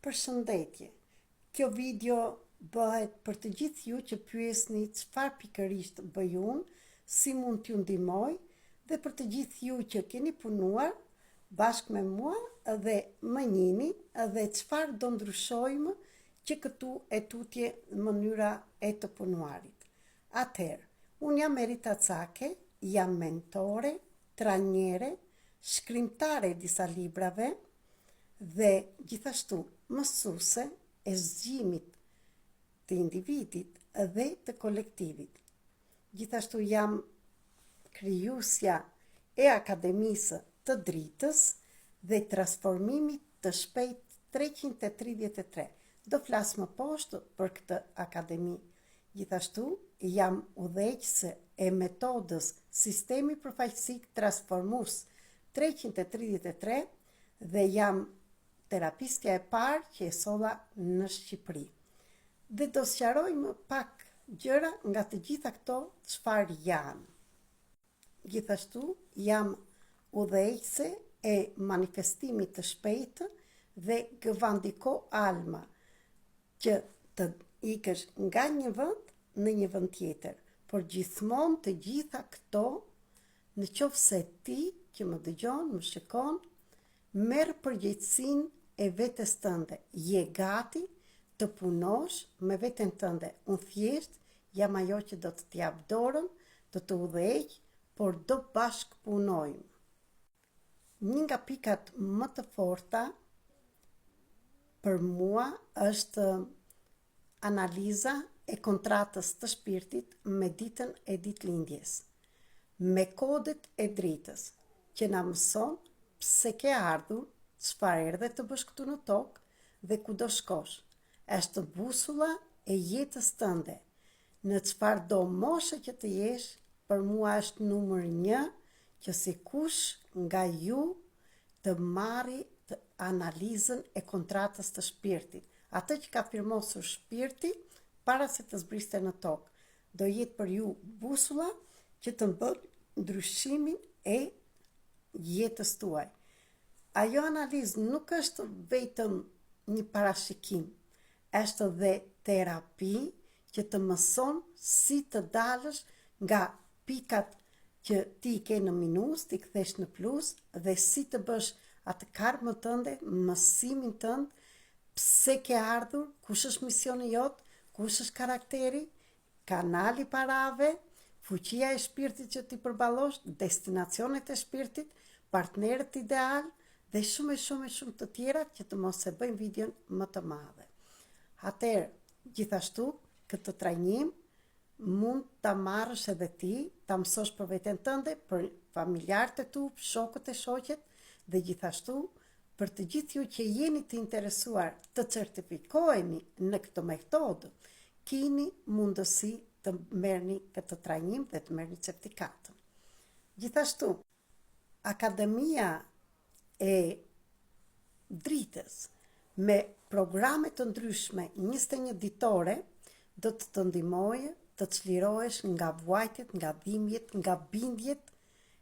Përshëndetje, kjo video bëhet për të gjithë ju që pyesni çfarë pikërisht bëj unë, si mund t'ju ndihmoj, dhe për të gjithë ju që keni punuar bashkë me mua dhe më njihni dhe çfarë do ndryshojmë që këtu e tutje në mënyra e të punuarit. Atëherë, unë jam Merita Cake, jam mentore, trajnere, shkrimtare e disa librave dhe gjithashtu mësuese e zgjimit të individit dhe të kolektivit. Gjithashtu jam krijuesja e Akademisë të Dritës dhe transformimit të shpejt 333. Do flas më poshtë për këtë akademi. Gjithashtu jam udhëheqëse e metodës Sistemi Përfaqësik Transformues 333 dhe jam terapistja e parë që e solla në Shqipëri. Dhe do sqarojmë pak gjëra nga të gjitha këto çfarë janë. Gjithashtu jam udhëheqëse e manifestimit të shpejtë dhe gëvandiko alma, që të ikësh nga një vend në një vend tjetër, por gjithmonë të gjitha këto, në qoftë se ti që më dëgjon, më shikon, merr përgjegjësinë e vetes tënde, je gati të punosh me veten tënde. Unë thjesht jam ajo që do të t'jap dorën, do të udhëheq, por do bashkë punojmë. Një nga pikat më të forta për mua është analiza e kontratës të shpirtit me ditën e ditëlindjes, me kodet e dritës, që na mëson pse ke ardhur, çfarë erdhe të bësh këtu në tokë dhe ku do shkosh. Është busulla e jetës tënde. Në çfarë do moshe që të jesh, për mua është numër 1 që sikush nga ju të marri të analizën e kontratës të shpirtit. Atë që ka firmosur shpirti para se të zbriste në tokë. Do jetë për ju busulla që të bën ndryshimin e jetës tuaj. Ajo analizë nuk është vetëm një parashikim, është dhe terapi që të mëson si të dalësh nga pikat që ti ke në minus, ti kthesh në plus, dhe si të bësh atë karmën tënde, mësimin tënd, pse ke ardhur, kush është misioni jot, kush është karakteri, kanali parave, fuqia e shpirtit që ti përballosh, destinacionet e shpirtit, partnerët ideal dhe shumë të tjera që të mos e bëjmë videon më të madhe. Atëherë, gjithashtu, këtë trajnim mund ta marrësh edhe ti, ta mësosh për veten tënde, për familjarët e tu, shokët e shoqet, dhe gjithashtu për të gjithë ju që jeni të interesuar të certifikoheni në këtë metodë, keni mundësi të merrni këtë trajnim dhe të merrni certifikatën. Gjithashtu, Akademia e Dritës me programe të ndryshme 21 ditore do të ndihmojë të çlirohesh nga vuajtjet, nga dhimbjet, nga bindjet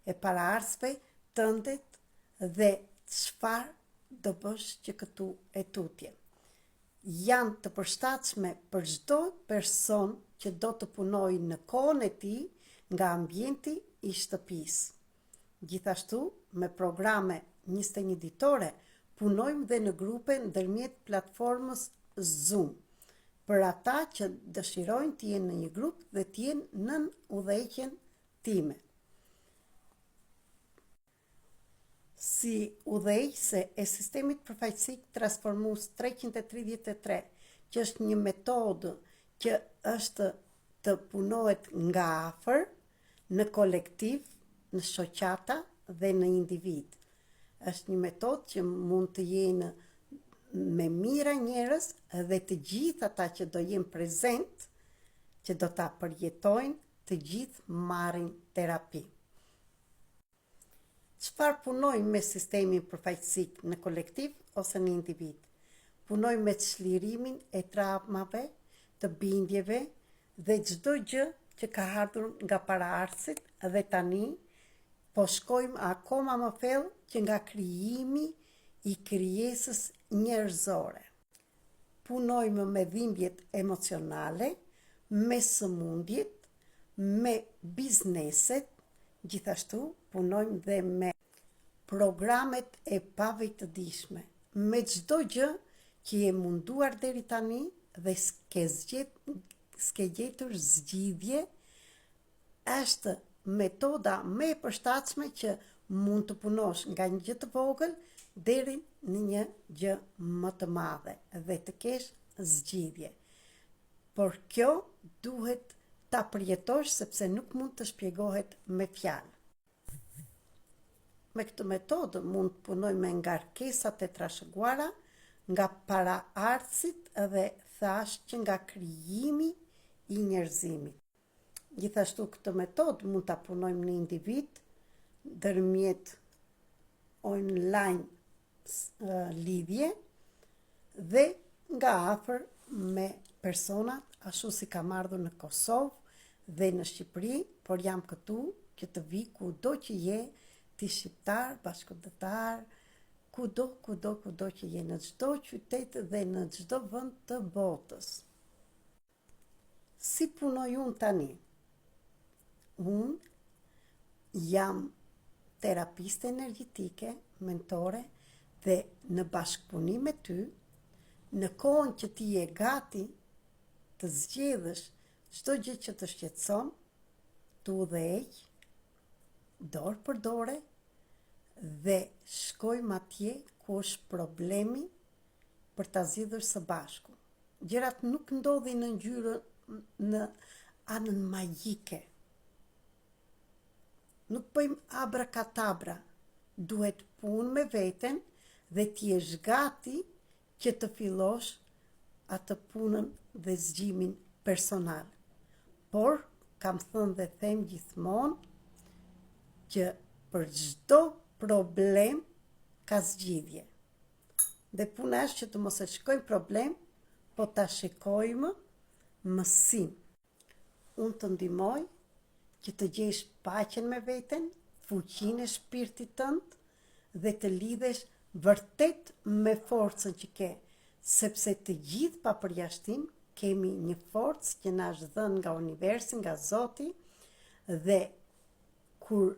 e paraardhësve tëndet dhe çfarë do bësh që këtu e tutje. Janë të përshtatshme për çdo person që do të punojë në kohën e tij nga ambienti i shtëpisë. Gjithashtu, me programe 21 ditore, punojmë dhe në grupe ndërmjet platformës Zoom, për ata që dëshirojnë të jenë në një grup dhe të jenë nën udhëheqjen time. Si udhëheqëse e Sistemit Përfaqësik Transformues 333, që është një metodë që është të punohet nga afër, në kolektiv, në shoqata dhe në individ. Është një metodë që mund të jenë me mira njerëz dhe të gjithë ata që do jenë prezent, që do ta përjetojnë, të gjithë marrin terapi. Çfarë punojmë me sistemin përfaqësik në kolektiv ose në individ? Punojmë me çlirimin e traumave, të bindjeve dhe çdo gjë që ka ardhur nga paraardhësit dhe tani po shkojmë akoma më thellë që nga krijimi i krijesës njerëzore. punojmë me dhimbjet emocionale, me sëmundjet, me bizneset, gjithashtu punojmë dhe me programet e pavejtëdijshme, me çdo gjë që je munduar deri tani dhe s'ke gjetur zgjidhje, është metoda më e përshtatshme që mund të punosh nga një gjë të vogël deri në një gjë më të madhe dhe të kesh zgjidhje. Por kjo duhet ta përjetosh sepse nuk mund të shpjegohet me fjalë. Me këtë metodë mund të punojmë me ngarkesat e trashëguara, nga paraardhësit dhe thash që nga krijimi i njerëzimit. Gjithashtu këtë metodë mund ta punojmë në individ, ndërmjet online lidhje dhe nga afër me personat, ashtu si kam ardhur në Kosovë dhe në Shqipëri, por jam këtu që të vi kudo që je, ti shqiptar, bashkëkombëtar, kudo që je, në çdo qytet dhe në çdo vend të botës. Si punoj unë tani? Unë jam terapiste energjetike, mentore, dhe në bashkëpunim me ty, në kohën që ti je gati të zgjedhësh çdo gjë që të shqetëson, tu udhëheq dorë për dore dhe shkojmë atje ku është problemi për ta zgjidhur së bashku. Gjërat nuk ndodhin në ngjyrën në anën magjike. Nuk bëjmë abrakatabra, duhet punë me veten dhe ti je gati që të fillosh atë punën dhe zgjimin personal. Por, kam thënë dhe them gjithmonë që për çdo problem ka zgjidhje. Dhe puna është që të mos e shikojmë problem, po ta shikojmë mësim. Unë të ndihmoj që të gjesh paqen me veten, fuqinë e shpirtit tënd dhe të lidhesh vërtet me forcën që ke, sepse të gjithë pa përjashtim kemi një forcë që na është dhënë nga universi, nga Zoti, dhe kur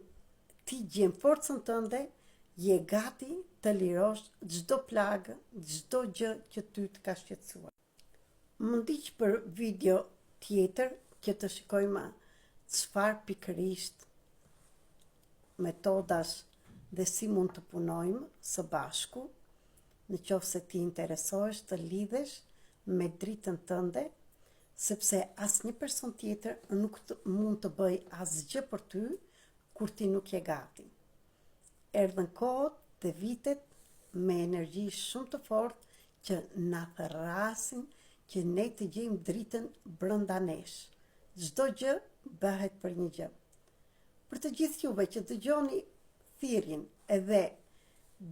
ti gjen forcën tënde, je gati të lirosh çdo plagë, çdo gjë që ty të ka shqetësuar. Më ndiq për video tjetër që të shikojmë çfarë pikërisht metodash dhe si mund të punojmë së bashku, në qoftë se ti interesohesh të lidhesh me dritën tënde, sepse asnjë person tjetër nuk mund të bëj asgjë për ty kur ti nuk je gati. Erdhën kohët dhe vitet me energji shumë të fortë që na therrasin që ne të gjejmë dritën brenda nesh. Çdo gjë bëhet për një gjë. Për të gjithë juve që dëgjoni thirrjen edhe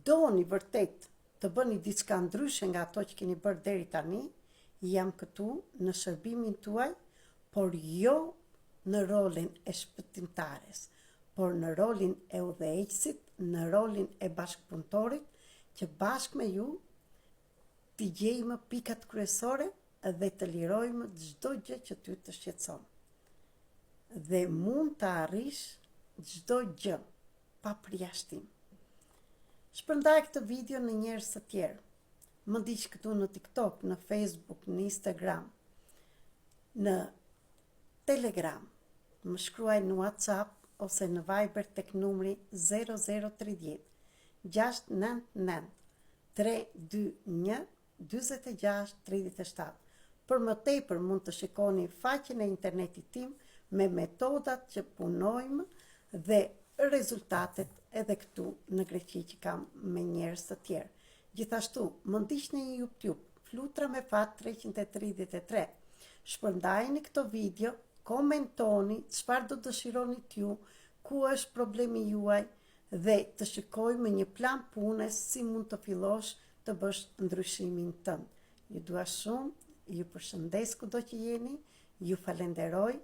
doni vërtet të bëni diçka ndryshe nga ato që keni bërë deri tani, jam këtu në shërbimin tuaj, por jo në rolin e shpëtimtares, por në rolin e udhëheqësit, në rolin e bashkëpunëtorit, që bashkë me ju t'i gjejmë pikat kryesore dhe të lirojmë çdo gjë që ty të shqetëson. Dhe mund të arrish çdo gjë pa përjashtim. Shpërndaj këtë video në njerëz të tjerë. Më ndiq këtu në TikTok, në Facebook, në Instagram, në Telegram. Më shkruaj në WhatsApp ose në Viber tek numri 0030 699 321 46 37. Për më tepër mund të shikoni faqen e internetit tim me metodat që punojmë dhe rezultatet edhe këtu në Greqi që kam me njerëz të tjerë. Gjithashtu, më ndiqni në YouTube, Flutra me Fat 333. Shpërndajeni këto video, komentoni çfarë do dëshironi t'ju, ku është problemi juaj dhe të shikojmë një plan pune si mund të fillosh të bësh ndryshimin tënd. Ju dua shumë, ju përshëndes kudo që jeni, ju falenderoj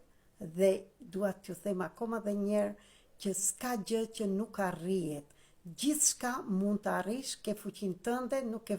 dhe dua t'ju them akoma dhe njerë që s'ka gjë që nuk arrihet. Gjithçka mund të arrish, ke fuqinë tënde, nuk ke